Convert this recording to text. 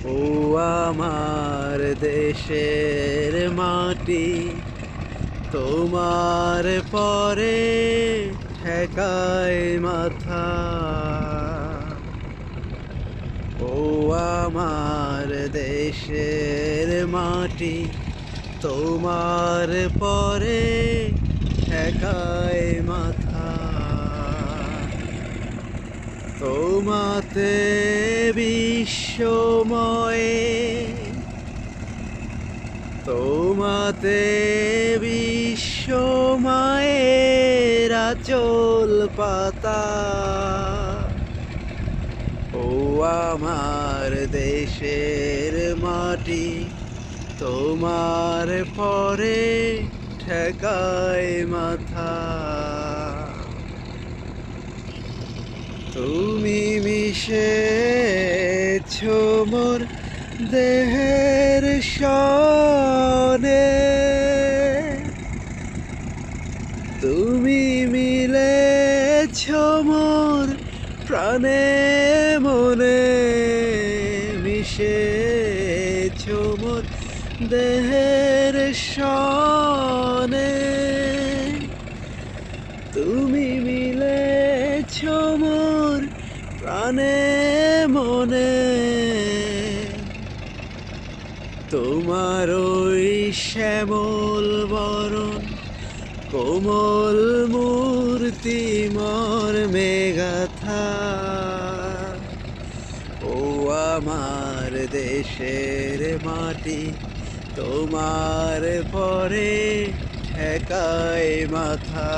ও আমার দেশের মাটি, তোমার পরে ঠেকায় মাথা। ও আমার দেশের মাটি, তোমার পরে ঠেকায় মাথা। তোমাতে বিশ্বময়ে, তোমাতে বিশ্বমায়ের আঁচল পাতা। ও আমার দেশের মাটি, তোমার পরে ঠেকায় মাথা। তুমি মিশেছো মোর দেহের সনে, তুমি মিলেছো মোর প্রাণে মনে, মিশেছো মোর দেহের সনে, তুমি মিলেছো মোর প্রাণে মনে। তোমার ওই শ্যামল বরণ কোমল মূর্তি মর্মে গাথা। ও আমার দেশের মাটি, তোমার পরে ঠেকায় মাথা।